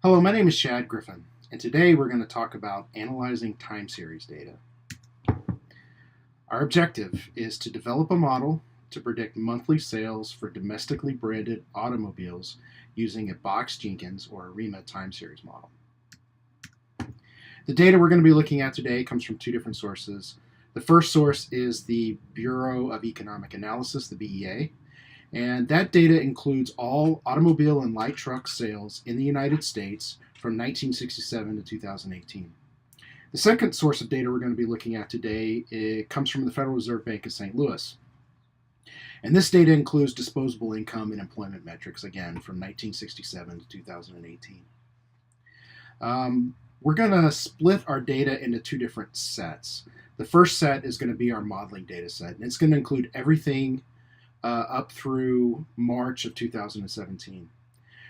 Hello, my name is Shad Griffin, and today we're going to talk about analyzing time series data. Our objective is to develop a model to predict monthly sales for domestically branded automobiles using a Box-Jenkins or ARIMA time series model. The data we're going to be looking at today comes from two different sources. The first source is the Bureau of Economic Analysis, the BEA, and that data includes all automobile and light truck sales in the United States from 1967 to 2018. The second source of data we're going to be looking at today, it comes from the Federal Reserve Bank of St. Louis. And this data includes disposable income and employment metrics, again, from 1967 to 2018. We're going to split our data into two different sets. The first set is going to be our modeling data set, and it's going to include everything up through March of 2017.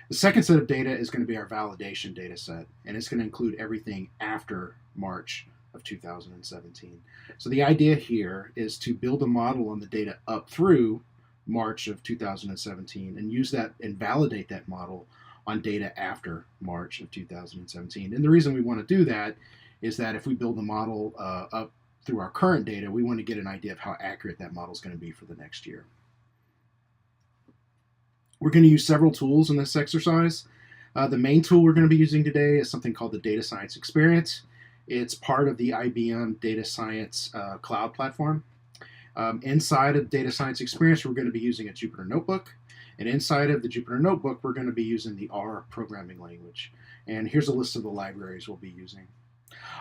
The second set of data is going to be our validation data set, and it's going to include everything after March of 2017. So the idea here is to build a model on the data up through March of 2017 and use that and validate that model on data after March of 2017. And the reason we want to do that is that if we build the model up through our current data, we want to get an idea of how accurate that model is going to be for the next year. We're going to use several tools in this exercise. The main tool we're going to be using today is something called the Data Science Experience. It's part of the IBM Data Science Cloud platform. Inside of Data Science Experience, we're going to be using a Jupyter Notebook. And inside of the Jupyter Notebook, we're going to be using the R programming language. And here's a list of the libraries we'll be using.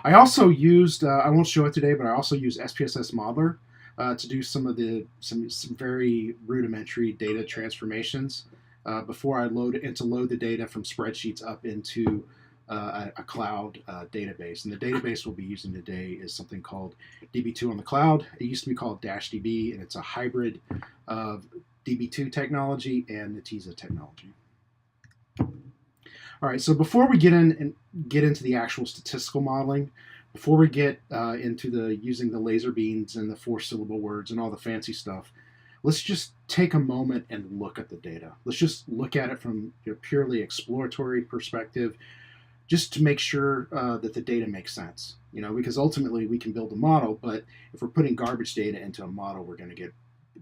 I also used, I won't show it today, but I also used SPSS Modeler to do some very rudimentary data transformations before I load the data from spreadsheets up into a cloud database. And the database we'll be using today is something called DB2 on the cloud. It used to be called DB, and it's a hybrid of DB2 technology and Netezza technology. All right, so before we get into the actual statistical modeling, before we get into using the laser beams and the 4-syllable words and all the fancy stuff, let's just take a moment and look at the data. Let's just look at it from a purely exploratory perspective, just to make sure that the data makes sense. Because ultimately we can build a model, but if we're putting garbage data into a model, we're going to get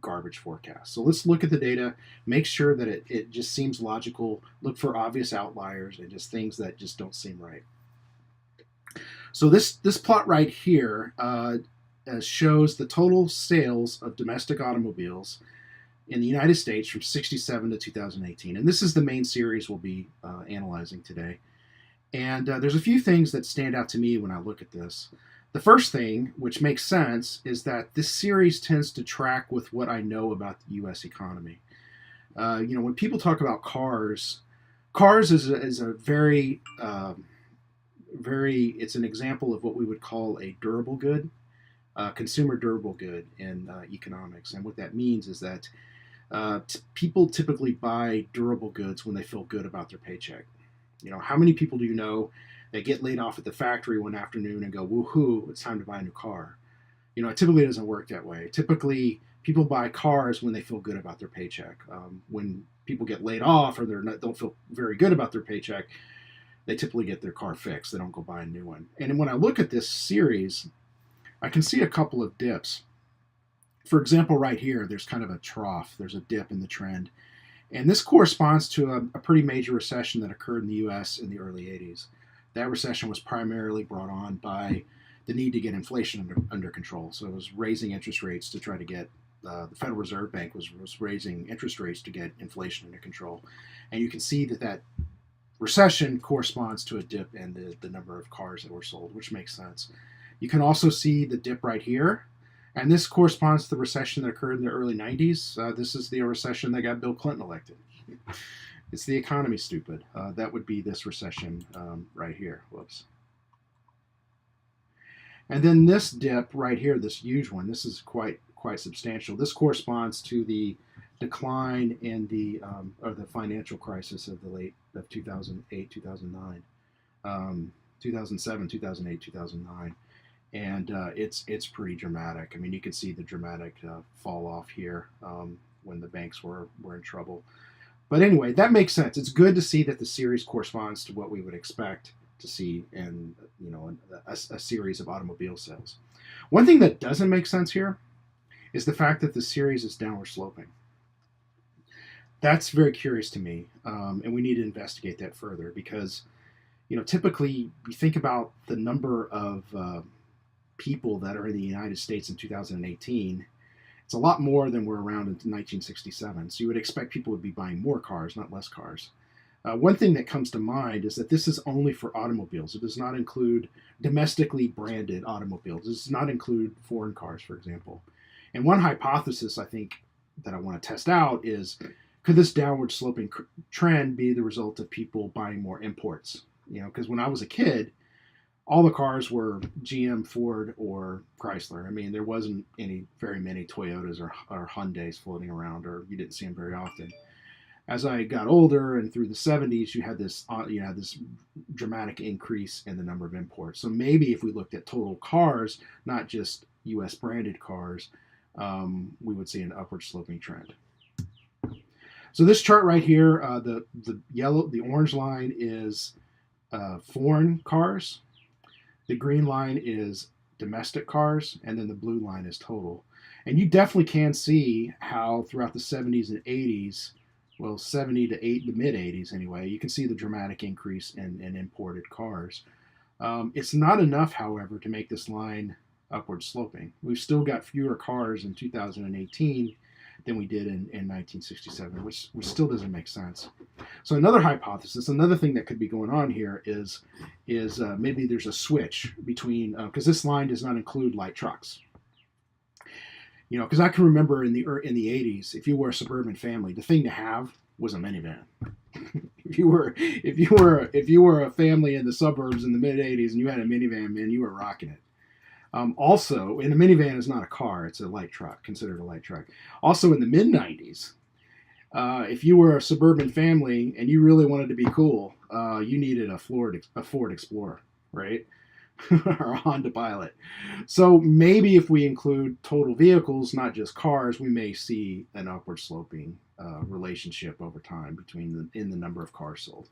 garbage forecasts. So let's look at the data, make sure that it just seems logical, look for obvious outliers and just things that just don't seem right. So this plot right here shows the total sales of domestic automobiles in the United States from 67 to 2018. And this is the main series we'll be analyzing today. And there's a few things that stand out to me when I look at this. The first thing, which makes sense, is that this series tends to track with what I know about the U.S. economy. When people talk about cars is a very it's an example of what we would call a durable good, consumer durable good in economics. And what that means is that people typically buy durable goods when they feel good about their paycheck. How many people do you know that get laid off at the factory one afternoon and go, woohoo, it's time to buy a new car? It typically doesn't work that way. Typically, people buy cars when they feel good about their paycheck. When people get laid off or don't feel very good about their paycheck, they typically get their car fixed. They don't go buy a new one. And when I look at this series, I can see a couple of dips. For example, right here, there's kind of a trough. There's a dip in the trend. And this corresponds to a pretty major recession that occurred in the U.S. in the early 80s. That recession was primarily brought on by the need to get inflation under control. So it was raising interest rates to try to get, the Federal Reserve Bank was raising interest rates to get inflation under control. And you can see that recession corresponds to a dip in the number of cars that were sold, which makes sense. You can also see the dip right here. And this corresponds to the recession that occurred in the early 90s. This is the recession that got Bill Clinton elected. It's the economy, stupid. That would be this recession right here. Whoops. And then this dip right here, this huge one, this is quite substantial. This corresponds to the decline in the financial crisis of the late of 2008, 2009, 2007, 2008, 2009. And it's pretty dramatic. I mean, you can see the dramatic fall off here when the banks were in trouble. But anyway, that makes sense. It's good to see that the series corresponds to what we would expect to see in a series of automobile sales. One thing that doesn't make sense here is the fact that the series is downward sloping. That's very curious to me, and we need to investigate that further because, typically you think about the number of people that are in the United States in 2018. It's a lot more than were around in 1967. So you would expect people would be buying more cars, not less cars. One thing that comes to mind is that this is only for automobiles. It does not include domestically branded automobiles. It does not include foreign cars, for example. And one hypothesis I think that I want to test out is, could this downward sloping trend be the result of people buying more imports? Because when I was a kid, all the cars were GM, Ford, or Chrysler. I mean, there wasn't very many Toyotas or Hyundais floating around, or you didn't see them very often. As I got older and through the 70s, you had this dramatic increase in the number of imports. So maybe if we looked at total cars, not just U.S. branded cars, we would see an upward sloping trend. So this chart right here, the orange line is foreign cars. The green line is domestic cars, and then the blue line is total. And you definitely can see how throughout the 70s and 80s, well, 70 to the mid 80s anyway, you can see the dramatic increase in imported cars. It's not enough, however, to make this line upward sloping. We've still got fewer cars in 2018 than we did in 1967, which still doesn't make sense. So another hypothesis, another thing that could be going on here is maybe there's a switch between, because this line does not include light trucks. Because I can remember in the 80s, if you were a suburban family, the thing to have was a minivan. if you were a family in the suburbs in the mid 80s and you had a minivan, man, you were rocking it. Also, and a minivan is not a car; it's a light truck, considered a light truck. Also, in the mid 90s, if you were a suburban family and you really wanted to be cool, you needed a Ford Explorer, right? Or a Honda Pilot. So maybe if we include total vehicles, not just cars, we may see an upward sloping relationship over time in the number of cars sold.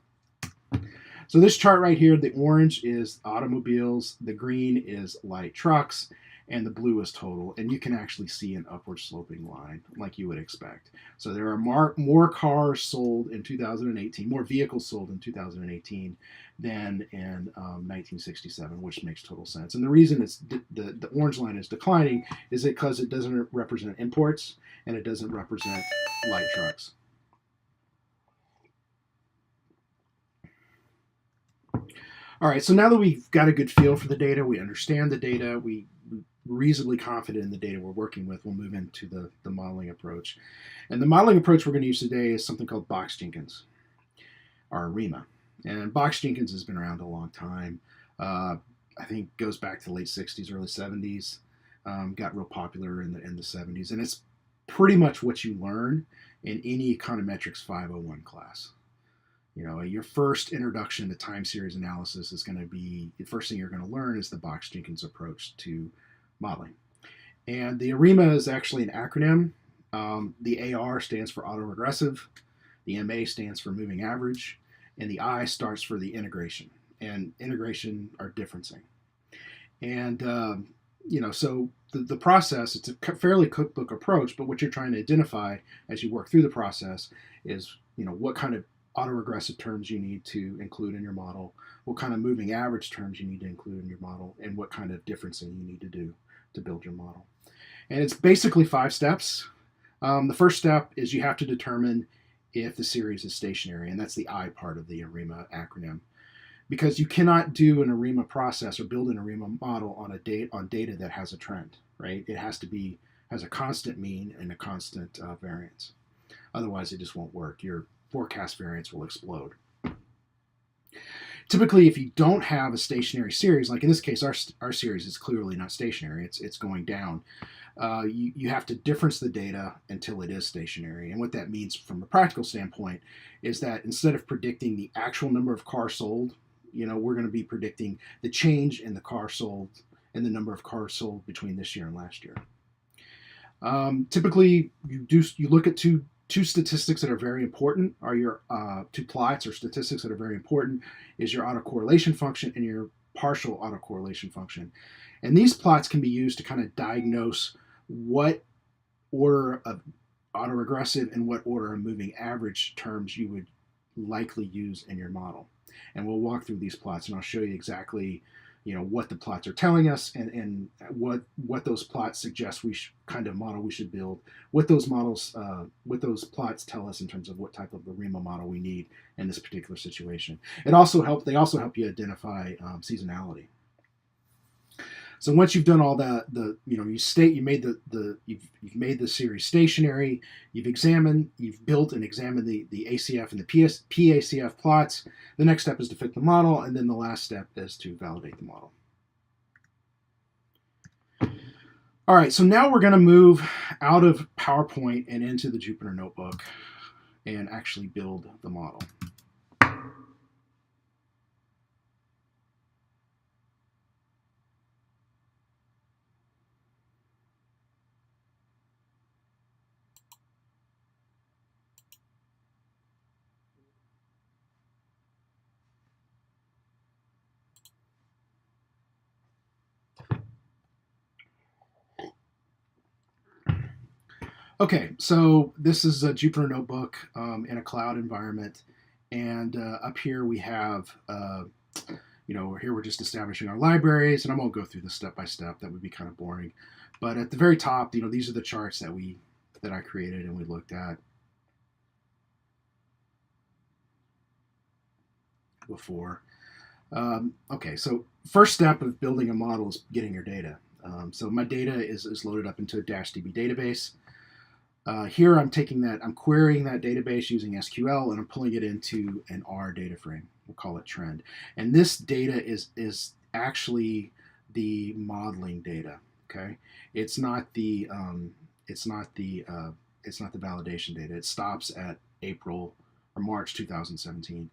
So this chart right here, the orange is automobiles, the green is light trucks, and the blue is total. And you can actually see an upward sloping line like you would expect. So there are more cars sold in 2018, more vehicles sold in 2018 than in 1967, which makes total sense. And the reason the orange line is declining is because it doesn't represent imports and it doesn't represent light trucks. All right, so now that we've got a good feel for the data, we understand the data, we're reasonably confident in the data we're working with, we'll move into the modeling approach. And the modeling approach we're going to use today is something called Box-Jenkins, or ARIMA. And Box-Jenkins has been around a long time. I think goes back to the late 60s, early 70s. Got real popular in the 70s. And it's pretty much what you learn in any econometrics 501 class. Your first introduction to time series analysis is going to be, the first thing you're going to learn is the Box-Jenkins approach to modeling. And the ARIMA is actually an acronym. The AR stands for autoregressive, the MA stands for moving average, and the I starts for the integration. And integration are differencing. And, so the process, it's a fairly cookbook approach, but what you're trying to identify as you work through the process is, what kind of autoregressive terms you need to include in your model, what kind of moving average terms you need to include in your model, and what kind of differencing you need to do to build your model. And it's basically 5 steps. The first step is you have to determine if the series is stationary, and that's the I part of the ARIMA acronym. Because you cannot do an ARIMA process or build an ARIMA model on data that has a trend, right? It has a constant mean and a constant variance. Otherwise, it just won't work. Your forecast variance will explode. Typically, if you don't have a stationary series, like in this case, our series is clearly not stationary, it's going down, you have to difference the data until it is stationary. And what that means from a practical standpoint is that instead of predicting the actual number of cars sold, we're going to be predicting the change in the car sold and the number of cars sold between this year and last year. Typically, you look at two two statistics that are very important are your two plots or statistics that are very important is your autocorrelation function and your partial autocorrelation function. And these plots can be used to kind of diagnose what order of autoregressive and what order of moving average terms you would likely use in your model. And we'll walk through these plots, and I'll show you exactly what the plots are telling us, and what those plots suggest kind of model we should build, what those plots tell us in terms of what type of ARIMA model we need in this particular situation. They also help you identify seasonality. So once you've done all that, you've made the series stationary, you've built and examined the ACF and the PACF plots. The next step is to fit the model, and then the last step is to validate the model. All right, so now we're going to move out of PowerPoint and into the Jupyter Notebook and actually build the model. Okay, so this is a Jupyter Notebook in a cloud environment, and up here we have, here we're just establishing our libraries, and I won't go through this step by step. That would be kind of boring. But at the very top, these are the charts that I created and we looked at before. Okay, so first step of building a model is getting your data. So my data is loaded up into a -DB database. Here I'm querying that database using SQL, and I'm pulling it into an R data frame. We'll call it trend. And this data is actually the modeling data. Okay, it's not the validation data. It stops at April or March 2017.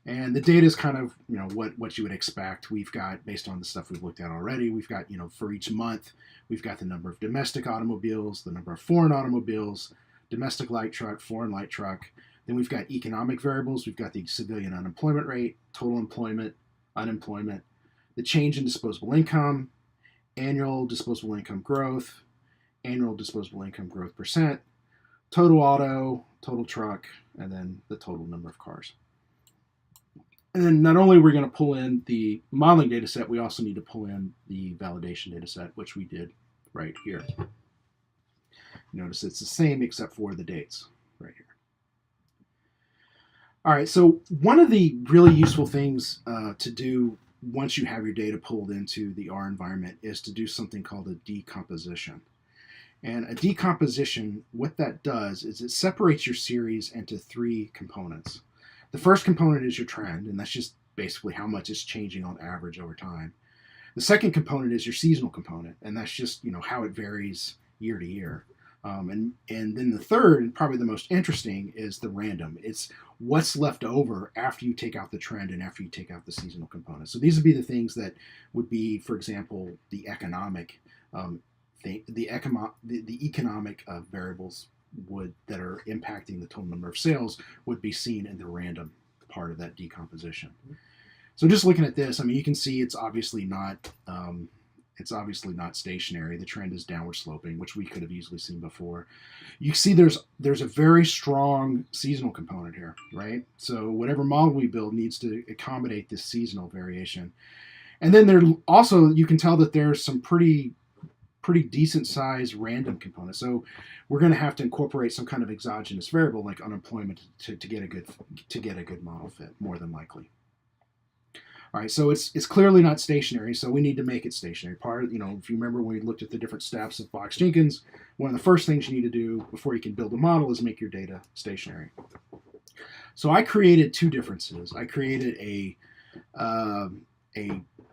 And the data is kind of, what you would expect. We've got, based on the stuff we've looked at already, we've got, for each month, we've got the number of domestic automobiles, the number of foreign automobiles, domestic light truck, foreign light truck. Then we've got economic variables. We've got the civilian unemployment rate, total employment, unemployment, the change in disposable income, annual disposable income growth, annual disposable income growth percent, total auto, total truck, and then the total number of cars. And then not only are we going to pull in the modeling data set, we also need to pull in the validation data set, which we did right here. Notice it's the same except for the dates right here. All right, so one of the really useful things to do once you have your data pulled into the R environment is to do something called a decomposition. And a decomposition, what that does is it separates your series into three components. The first component is your trend, and that's just basically how much it's changing on average over time. The second component is your seasonal component, and that's just how it varies year to year. And then the third, and probably the most interesting, is the random. It's what's left over after you take out the trend and after you take out the seasonal component. So these would be the things that would be, for example, the economic economic variables that are impacting the total number of sales would be seen in the random part of that decomposition. So just looking at this, you can see it's obviously not stationary. The trend is downward sloping, which we could have easily seen before. You see there's a very strong seasonal component here, right? So whatever model we build needs to accommodate this seasonal variation. And then you can tell that there's some pretty decent sized random components. So we're going to have to incorporate some kind of exogenous variable like unemployment to get a good model fit, more than likely. All right, so it's clearly not stationary, so we need to make it stationary. If you remember when we looked at the different steps of Box-Jenkins, one of the first things you need to do before you can build a model is make your data stationary. So I created two differences. I created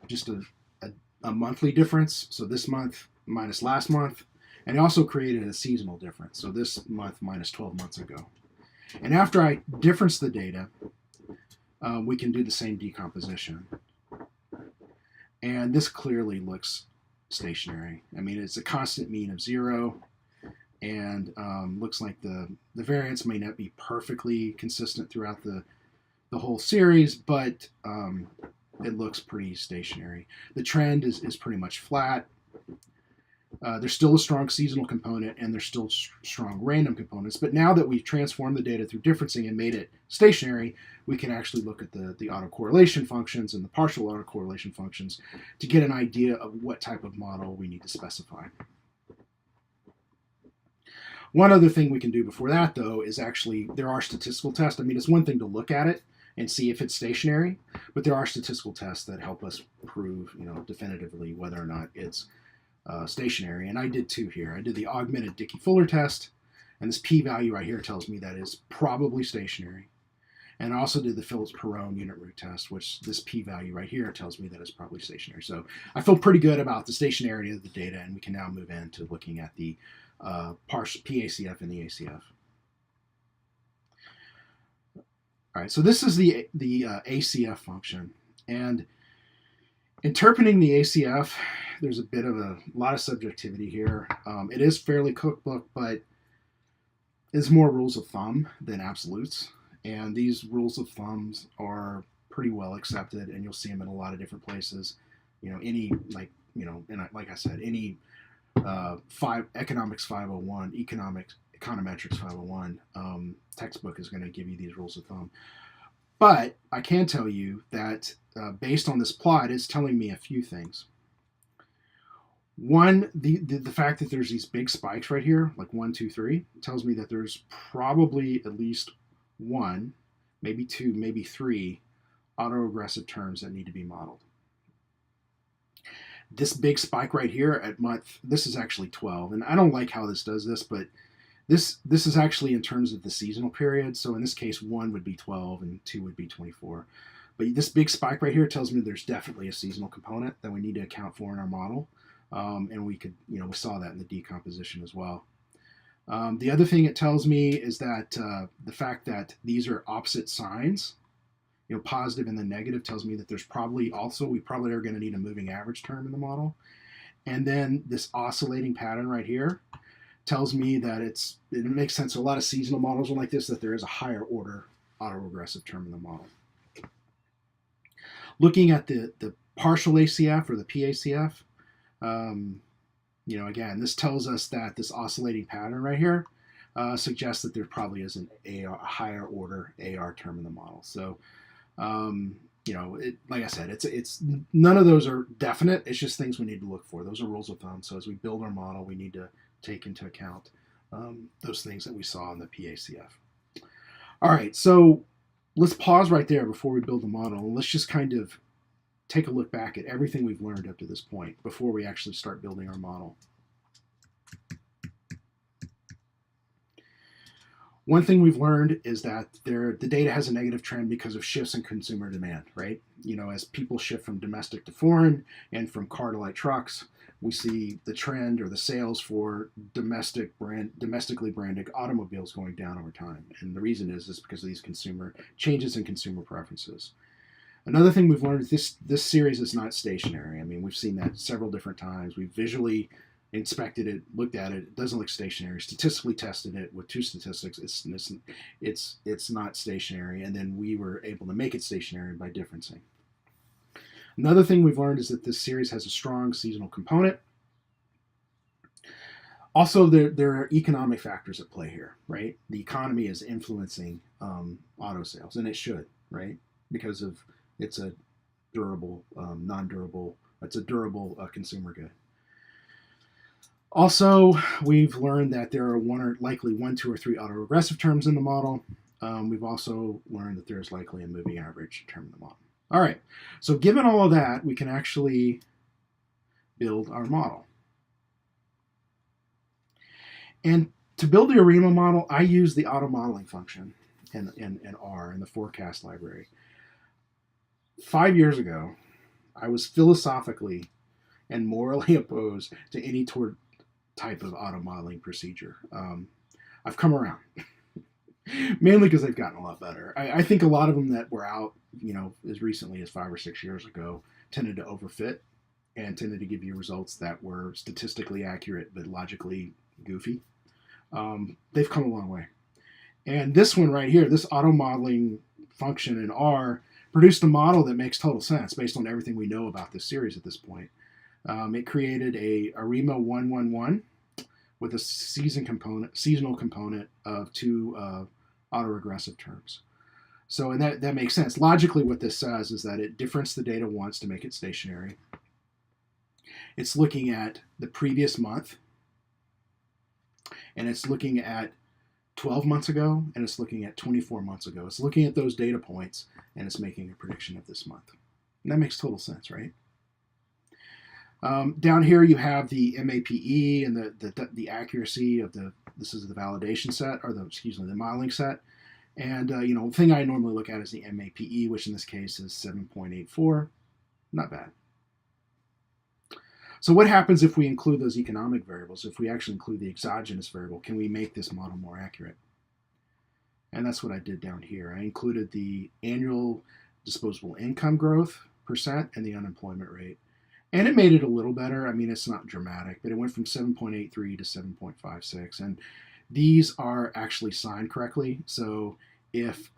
just a monthly difference, so this month minus last month, and I also created a seasonal difference, so this month minus 12 months ago. And after I difference the data, we can do the same decomposition. And this clearly looks stationary. It's a constant mean of 0. and looks like the variance may not be perfectly consistent throughout the whole series, but it looks pretty stationary. The trend is pretty much flat. There's still a strong seasonal component, and there's still strong random components. But now that we've transformed the data through differencing and made it stationary, we can actually look at the autocorrelation functions and the partial autocorrelation functions to get an idea of what type of model we need to specify. One other thing we can do before that, though, is actually there are statistical tests. I mean, it's one thing to look at it and see if it's stationary, but there are statistical tests that help us prove, definitively whether or not it's stationary. And I did two here. I did the augmented Dickey-Fuller test, and this p-value right here tells me that is probably stationary. And I also did the Phillips-Perron unit root test, which this p-value right here tells me that it's probably stationary. So I feel pretty good about the stationarity of the data, and we can now move into looking at the partial PACF and the ACF. All right, so this is the ACF function, and interpreting the ACF, there's a lot of subjectivity here. It is fairly cookbook, but it's more rules of thumb than absolutes, and these rules of thumbs are pretty well accepted, and you'll see them in a lot of different places. Like I said, any economics 501, econometrics 501 textbook is going to give you these rules of thumb. But I can tell you that based on this plot, it's telling me a few things. One, the fact that there's these big spikes right here, like 1, 2, 3, tells me that there's probably at least 1, maybe 2, maybe 3 autoregressive terms that need to be modeled. This big spike right here at month, this is actually 12, and I don't like how this does this, but this is actually in terms of the seasonal period. So in this case, 1 would be 12 and 2 would be 24. But this big spike right here tells me there's definitely a seasonal component that we need to account for in our model. And we could, we saw that in the decomposition as well. The other thing it tells me is that the fact that these are opposite signs, positive and then negative, tells me that there's we probably are going to need a moving average term in the model. And then this oscillating pattern right here tells me that it makes sense. So a lot of seasonal models are like this, that there is a higher order autoregressive term in the model. Looking at the partial ACF or the PACF, again, this tells us that this oscillating pattern right here suggests that there probably is a higher order AR term in the model. So, like I said, it's none of those are definite. It's just things we need to look for. Those are rules of thumb. So as we build our model, we need to take into account those things that we saw in the PACF. All right, so let's pause right there before we build the model, and let's just kind of take a look back at everything we've learned up to this point before we actually start building our model. One thing we've learned is that the data has a negative trend because of shifts in consumer demand, right? As people shift from domestic to foreign and from car to light trucks, we see the trend or the sales for domestically branded automobiles going down over time. And the reason is because of these changes in consumer preferences. Another thing we've learned is this series is not stationary. I mean, we've seen that several different times. We've visually inspected it, looked at it. It doesn't look stationary. Statistically tested it with 2 statistics. It's not stationary. And then we were able to make it stationary by differencing. Another thing we've learned is that this series has a strong seasonal component. Also, there are economic factors at play here, right? The economy is influencing auto sales, and it should, right? Because it's a durable, non-durable, it's a durable consumer good. Also, we've learned that there are likely 1, 2, or 3 autoregressive terms in the model. We've also learned that there's likely a moving average term in the model. All right, so given all of that, we can actually build our model. And to build the ARIMA model, I use the auto modeling function in R, in the forecast library. 5 years ago, I was philosophically and morally opposed to any type of auto modeling procedure. I've come around, mainly because they've gotten a lot better. I think a lot of them that were out, as recently as 5 or 6 years ago, tended to overfit and tended to give you results that were statistically accurate but logically goofy. they've come a long way. And this one right here, this auto modeling function in R, produced a model that makes total sense based on everything we know about this series at this point. It created a ARIMA 111 with a seasonal component of two autoregressive terms. So, and that makes sense. Logically, what this says is that it differentiates the data once to make it stationary. It's looking at the previous month, and it's looking at 12 months ago, and it's looking at 24 months ago. It's looking at those data points, and it's making a prediction of this month. And that makes total sense, right? Down here you have the MAPE and the accuracy of this is the validation set, or the modeling set. And the thing I normally look at is the MAPE, which in this case is 7.84. Not bad. So what happens if we include those economic variables? If we actually include the exogenous variable, can we make this model more accurate? And that's what I did down here. I included the annual disposable income growth percent and the unemployment rate. And it made it a little better. I mean, it's not dramatic, but it went from 7.83 to 7.56. And these are actually signed correctly. So if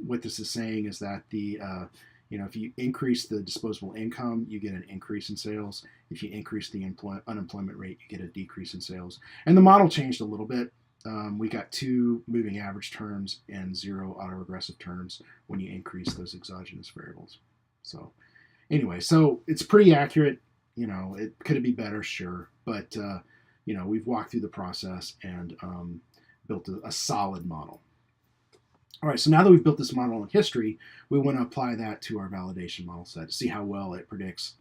what this is saying is that if you increase the disposable income, you get an increase in sales. If you increase the unemployment rate, you get a decrease in sales. And the model changed a little bit. We got 2 moving average terms and 0 autoregressive terms when you increase those exogenous variables. So anyway, so it's pretty accurate. Could it be better? Sure. But, we've walked through the process and built a solid model. All right, so now that we've built this model in history, we want to apply that to our validation model set to see how well it predicts,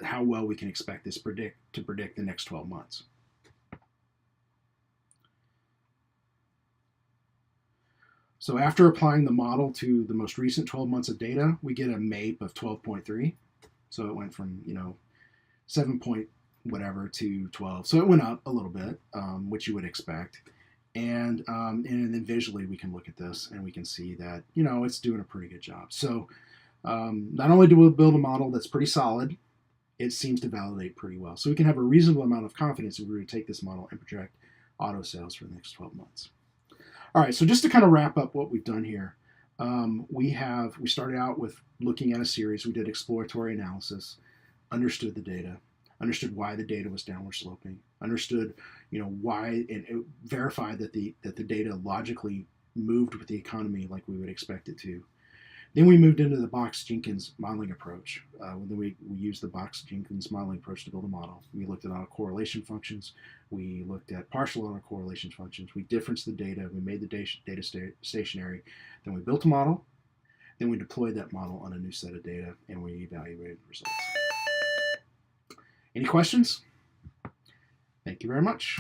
how well we can expect this to predict the next 12 months. So after applying the model to the most recent 12 months of data, we get a MAPE of 12.3. So it went from, 7 point whatever to 12. So it went up a little bit, which you would expect. And then visually we can look at this and we can see that, it's doing a pretty good job. So not only do we build a model that's pretty solid, it seems to validate pretty well. So we can have a reasonable amount of confidence if we were to take this model and project auto sales for the next 12 months. All right, so just to kind of wrap up what we've done here, we started out with looking at a series. We did exploratory analysis, understood the data, understood why the data was downward sloping, understood why, and it verified that the data logically moved with the economy like we would expect it to. Then we moved into the Box-Jenkins modeling approach. Then we used the Box-Jenkins modeling approach to build a model. We looked at autocorrelation functions. We looked at partial autocorrelation functions. We differenced the data. We made the data stationary. Then we built a model. Then we deployed that model on a new set of data, and we evaluated the results. Any questions? Thank you very much.